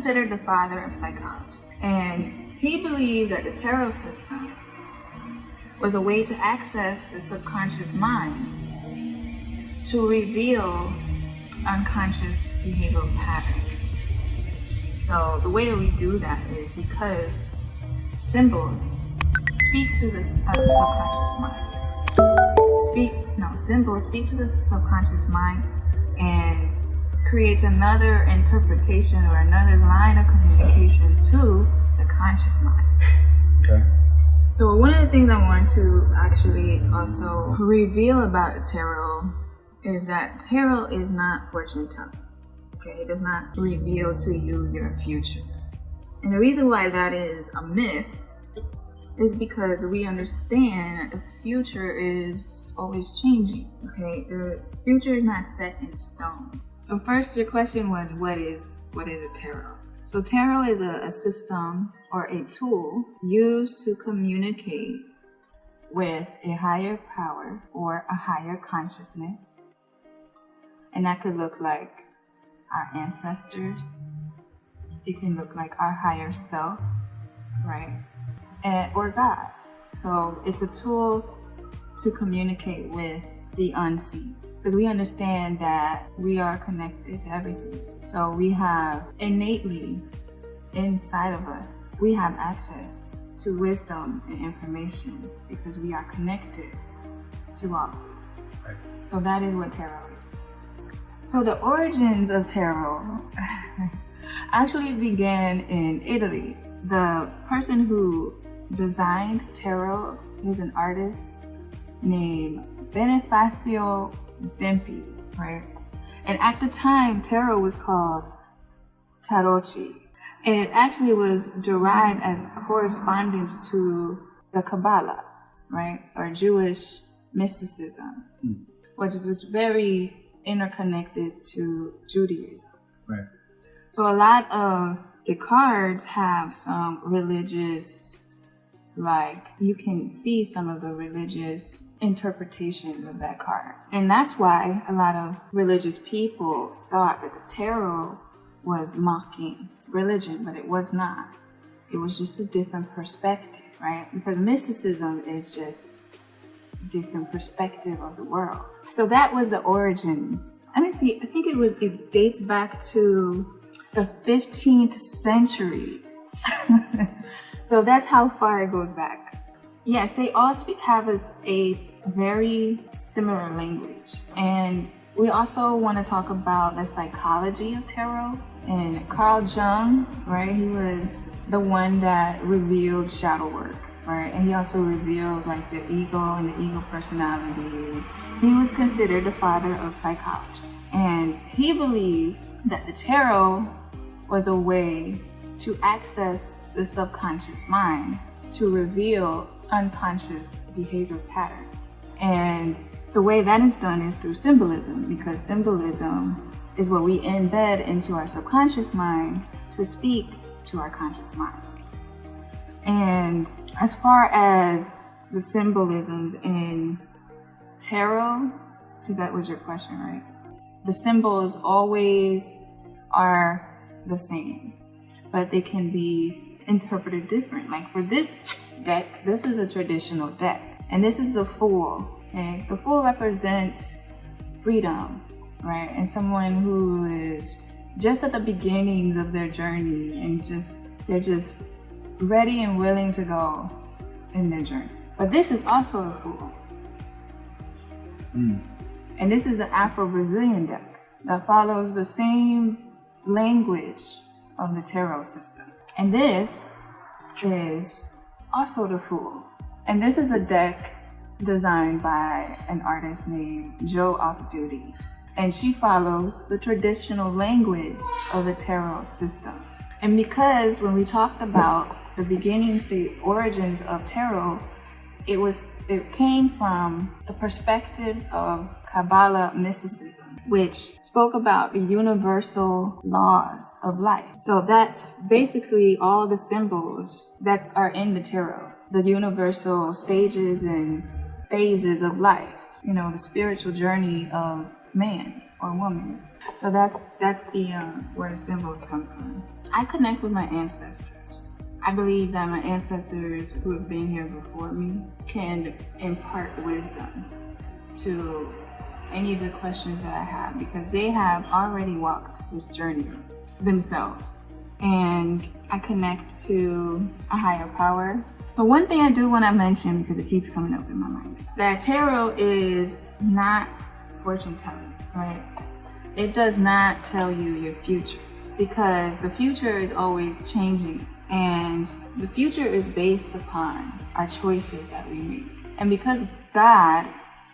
considered the father of psychology. And he believed that the tarot system was a way to access the subconscious mind to reveal unconscious behavioral patterns. So the way that we do that is because symbols speak to the subconscious mind. Symbols speak to the subconscious mind and creates another interpretation or another line of communication to the conscious mind. Okay. So one of the things I want to actually also reveal about the tarot is that tarot is not fortune telling. Okay, it does not reveal to you your future. And the reason why that is a myth is because we understand that the future is always changing. Okay, the future is not set in stone. So first, your question was, what is a tarot? So tarot is a system or a tool used to communicate with a higher power or a higher consciousness. And that could look like our ancestors. It can look like our higher self, right? Or God. So it's a tool to communicate with the unseen. Because we understand that we are connected to everything. So we have innately inside of us, we have access to wisdom and information because we are connected to all. Right. So that is what tarot is. So the origins of tarot actually began in Italy. The person who designed tarot was an artist named Bonifacio Bempi, right? And at the time, tarot was called tarocchi. And it actually was derived as correspondence to the Kabbalah, right? Or Jewish mysticism, which was very interconnected to Judaism. Right. So a lot of the cards have some religious, like you can see some of the religious interpretations of that card. And that's why a lot of religious people thought that the tarot was mocking religion, but it was not. It was just a different perspective, right? Because mysticism is just a different perspective of the world. So that was the origins. Let me see, I think it dates back to the 15th century. So that's how far it goes back. Yes, they all have a very similar language. And we also want to talk about the psychology of tarot. And Carl Jung, right, he was the one that revealed shadow work, right? And he also revealed like the ego and the ego personality. He was considered the father of psychology. And he believed that the tarot was a way to access the subconscious mind to reveal unconscious behavior patterns. And the way that is done is through symbolism, because symbolism is what we embed into our subconscious mind to speak to our conscious mind. And as far as the symbolisms in tarot, because that was your question, right? The symbols always are the same, but they can be interpreted different. Like for this deck, this is a traditional deck, and this is the Fool. Okay? The Fool represents freedom, right? And someone who is just at the beginnings of their journey and they're just ready and willing to go in their journey. But this is also a Fool. And this is an Afro-Brazilian deck that follows the same language of the tarot system. And this is also the Fool. And this is a deck designed by an artist named Jo Off-Duty. And she follows the traditional language of the tarot system. And because when we talked about the beginnings, the origins of tarot, it came from the perspectives of Kabbalah mysticism, which spoke about the universal laws of life. So that's basically all the symbols that are in the tarot, the universal stages and phases of life, the spiritual journey of man or woman. So that's the where the symbols come from. I connect with my ancestors. I believe that my ancestors who have been here before me can impart wisdom to any of the questions that I have, because they have already walked this journey themselves. And I connect to a higher power. So one thing I do want to mention, because it keeps coming up in my mind, that tarot is not fortune telling, right? It does not tell you your future, because the future is always changing, and the future is based upon our choices that we make. And because God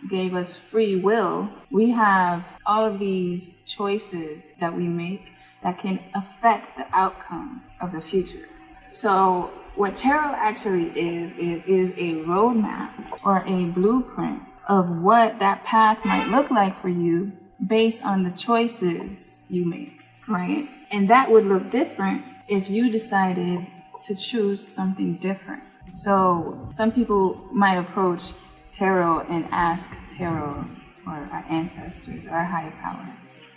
gave us free will, we have all of these choices that we make that can affect the outcome of the future. So what tarot actually is a roadmap or a blueprint of what that path might look like for you based on the choices you make, right? And that would look different if you decided to choose something different. So some people might approach tarot and ask tarot or our ancestors or our higher power,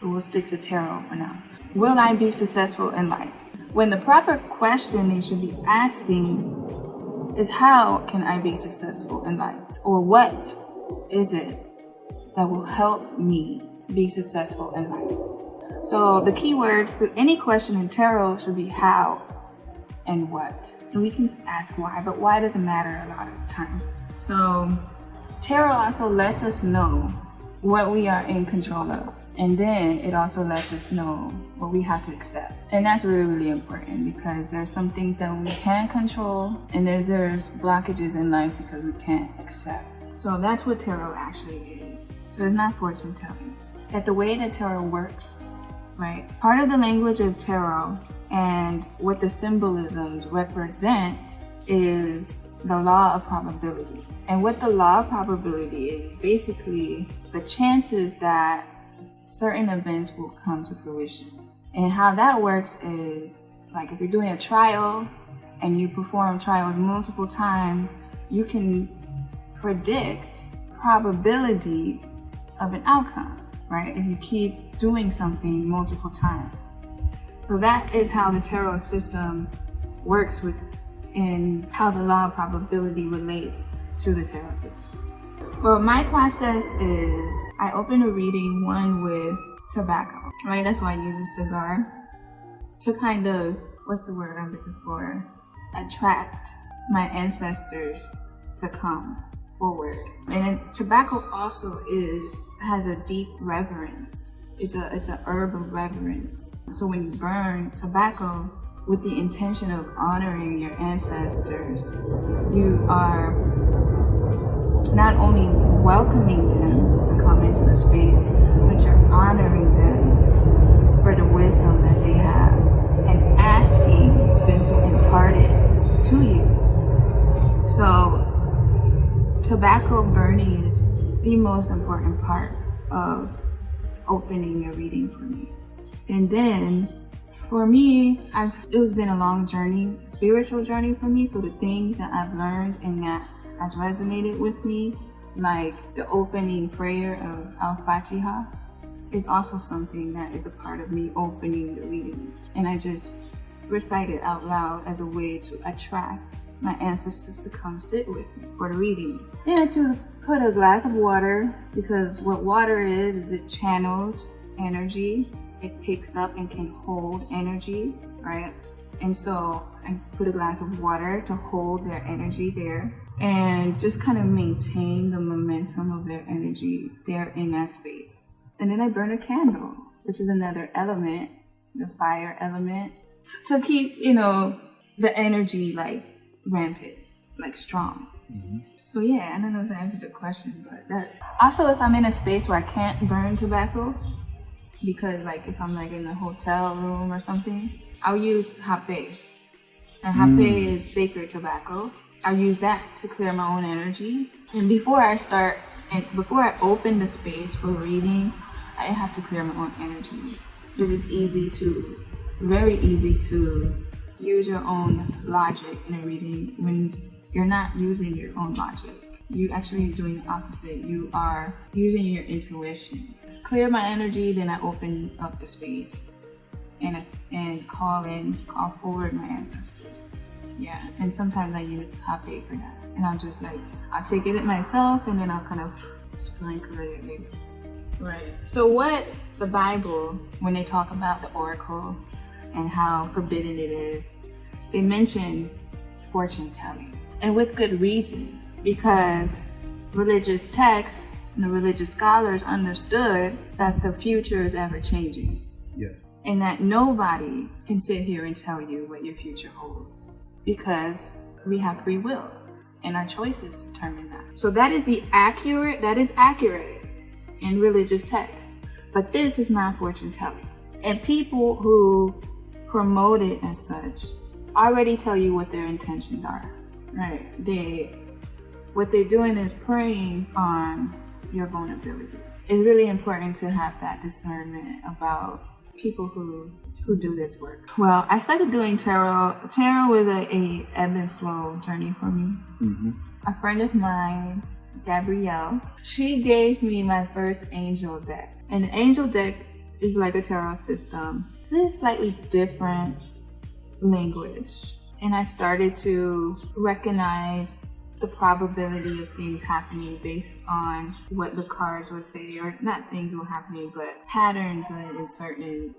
but we'll stick to tarot for now. Will I be successful in life? When the proper question they should be asking is, how can I be successful in life? Or what is it that will help me be successful in life? So the key words to any question in tarot should be how and what. And we can ask why, but why doesn't matter a lot of times. So tarot also lets us know what we are in control of. And then it also lets us know what we have to accept. And that's really, really important, because there's some things that we can control, and there's blockages in life because we can't accept. So that's what tarot actually is. So it's not fortune telling. That the way that tarot works, right? Part of the language of tarot and what the symbolisms represent is the law of probability. And what the law of probability is basically the chances that certain events will come to fruition. And how that works is, like, if you're doing a trial and you perform trials multiple times, you can predict probability of an outcome, right? If you keep doing something multiple times. So that is how the tarot system works in how the law of probability relates to the tarot system. Well, my process is I open a reading, one with tobacco, right? That's why I use a cigar to kind of, what's the word I'm looking for? Attract my ancestors to come forward. And then tobacco also has a deep reverence. It's a herb of reverence. So when you burn tobacco with the intention of honoring your ancestors, you are not only welcoming them to come into the space, but you're honoring them for the wisdom that they have and asking them to impart it to you. So tobacco burning is the most important part of opening your reading for me. And then for me, it has been a long journey, spiritual journey for me. So the things that I've learned and that has resonated with me, like the opening prayer of Al-Fatiha, is also something that is a part of me opening the reading. And I just recite it out loud as a way to attract my ancestors to come sit with me for the reading. Then I to put a glass of water, because what water is it channels energy. It picks up and can hold energy, right? And so I put a glass of water to hold their energy there and just kind of maintain the momentum of their energy there in that space. And then I burn a candle, which is another element, the fire element, to keep, the energy like rampant, like strong. Mm-hmm. So yeah, I don't know if that answered the question, but that. Also, if I'm in a space where I can't burn tobacco, because like if I'm like in a hotel room or something, I'll use hape. And hape is sacred tobacco. I'll use that to clear my own energy. And before I open the space for reading, I have to clear my own energy. Because it's very easy to use your own logic in a reading when you're not using your own logic. You're actually doing the opposite. You are using your intuition. clear my energy, then I open up the space and call forward my ancestors. Yeah, and sometimes I use Hape for that. And I'll take it myself, and then I'll kind of sprinkle it maybe. Right. So what the Bible, when they talk about the oracle and how forbidden it is, they mention fortune telling. And with good reason, because religious texts and the religious scholars understood that the future is ever changing. Yeah. And that nobody can sit here and tell you what your future holds, because we have free will and our choices determine that. So that is accurate in religious texts, but this is not fortune telling. And people who promote it as such already tell you what their intentions are, right? What they're doing is preying on your vulnerability. It's really important to have that discernment about people who do this work. Well, I started doing tarot. Tarot was a ebb and flow journey for me. Mm-hmm. A friend of mine, Gabrielle, she gave me my first angel deck. And the angel deck is like a tarot system. It's slightly different language. And I started to recognize the probability of things happening based on what the cards would say, or not things were happening, but patterns in certain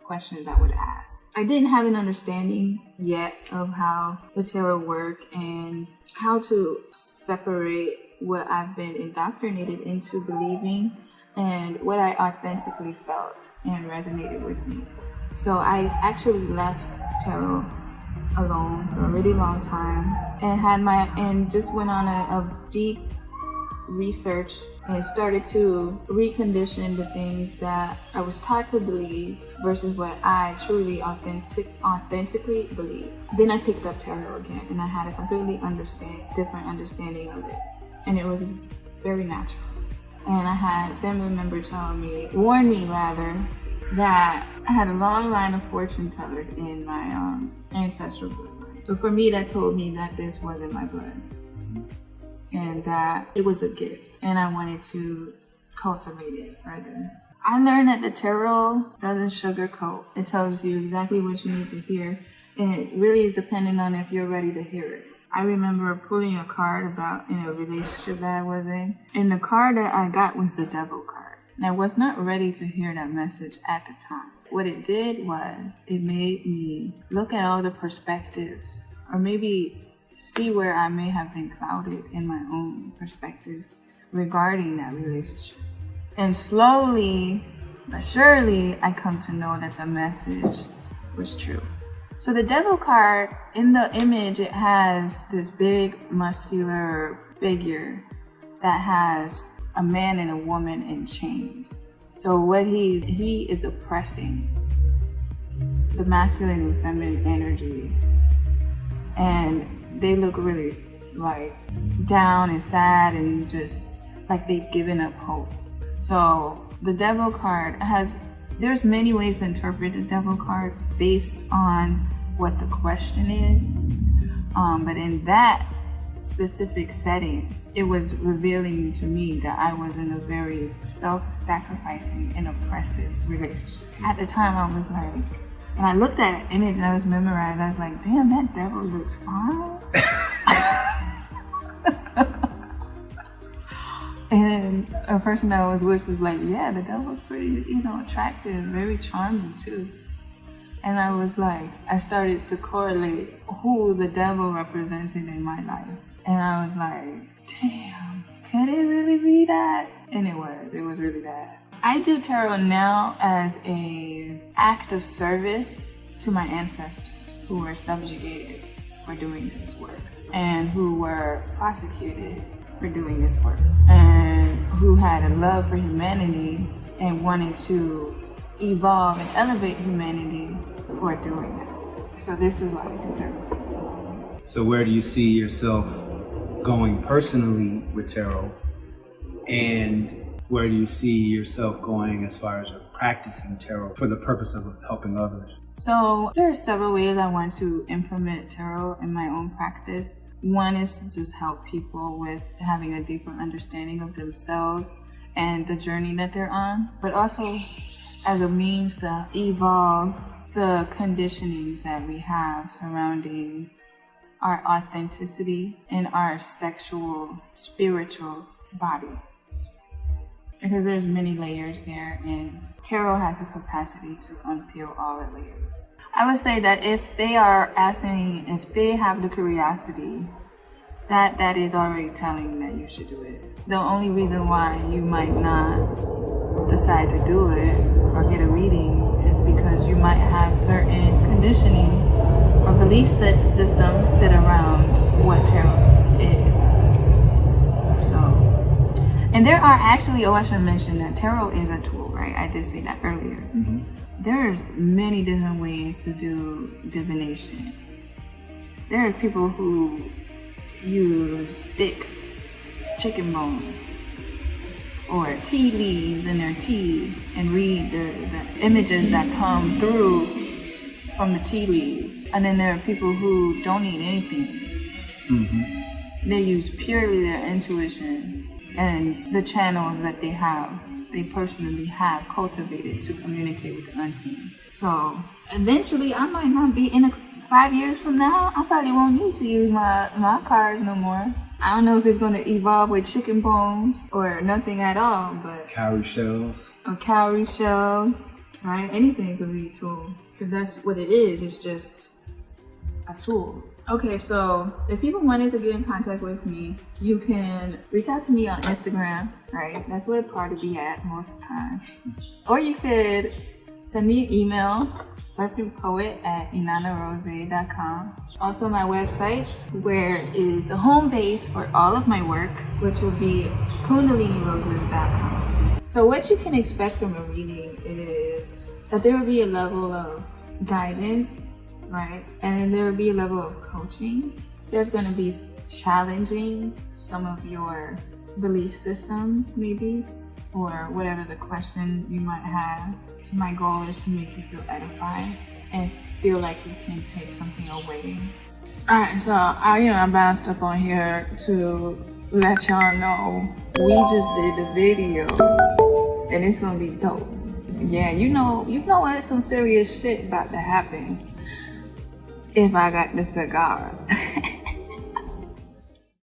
questions I would ask. I didn't have an understanding yet of how the tarot worked and how to separate what I've been indoctrinated into believing and what I authentically felt and resonated with me. So I actually left tarot alone for a really long time and just went on a deep research and started to recondition the things that I was taught to believe versus what I truly authentically believe. Then I picked up tarot again, and I had a completely different understanding of it, and it was very natural. And I had family member warn me that I had a long line of fortune tellers in my ancestral bloodline. So for me, that told me that this wasn't my blood. And that it was a gift, and I wanted to cultivate it further. I learned that the tarot doesn't sugarcoat. It tells you exactly what you need to hear, and it really is dependent on if you're ready to hear it. I remember pulling a card in a relationship that I was in, and the card that I got was the Devil card. And I was not ready to hear that message at the time. What it did was it made me look at all the perspectives, or maybe see where I may have been clouded in my own perspectives regarding that relationship. And slowly but surely, I come to know that the message was true. So the Devil card, in the image, it has this big muscular figure that has a man and a woman in chains. So what he is oppressing the masculine and feminine energy, and they look really like down and sad and just like they've given up hope. So the Devil card there's many ways to interpret the Devil card based on what the question is. But in that specific setting, it was revealing to me that I was in a very self-sacrificing and oppressive relationship. At the time, I was like, and I looked at an image and I was memorized. I was like, damn, that devil looks fine. And a person I was with was like, yeah, the devil's pretty, attractive, very charming too. And I was like, I started to correlate who the devil represented in my life. And I was like, damn, could it really be that? And it was really that. I do tarot now as an act of service to my ancestors who were subjugated for doing this work and who were prosecuted for doing this work and who had a love for humanity and wanted to evolve and elevate humanity for doing that. So this is what I do tarot. So where do you see yourself going personally with tarot, and where do you see yourself going as far as practicing tarot for the purpose of helping others? So there are several ways I want to implement tarot in my own practice. One is to just help people with having a deeper understanding of themselves and the journey that they're on, but also as a means to evolve the conditionings that we have surrounding our authenticity and our sexual, spiritual body. Because there's many layers there, and tarot has the capacity to unpeel all the layers. I would say that if they are asking, if they have the curiosity, that is already telling that you should do it. The only reason why you might not decide to do it or get a reading is because you might have certain conditioning or belief systems sit around what tarot is. So, and there are actually, I should mention that tarot is a tool, right? I did say that earlier. Mm-hmm. There's many different ways to do divination. There are people who use sticks, chicken bones, or tea leaves in their tea and read the images that come through from the tea leaves. And then there are people who don't need anything. Mm-hmm. They use purely their intuition and the channels that they personally have cultivated to communicate with the unseen. So eventually I might not be 5 years from now, I probably won't need to use my cards no more. I don't know if it's going to evolve with chicken bones or nothing at all, but Cowrie shells. or cowrie shells, right? Anything could be a tool, because that's what it is. It's just a tool. Okay, so if people wanted to get in contact with me, you can reach out to me on Instagram, right? That's where the party be at most of the time. Or you could send me an email, surfingpoet@inanarose.com. Also my website, where is the home base for all of my work, which will be kundalini-roses.com. So what you can expect from a reading is that there will be a level of guidance, right? And there will be a level of coaching. There's going to be challenging some of your belief systems, maybe, or whatever the question you might have. So my goal is to make you feel edified and feel like you can take something away. Alright, so I bounced up on here to let y'all know we just did the video and it's gonna be dope. Yeah, you know what, some serious shit about to happen if I got the cigar.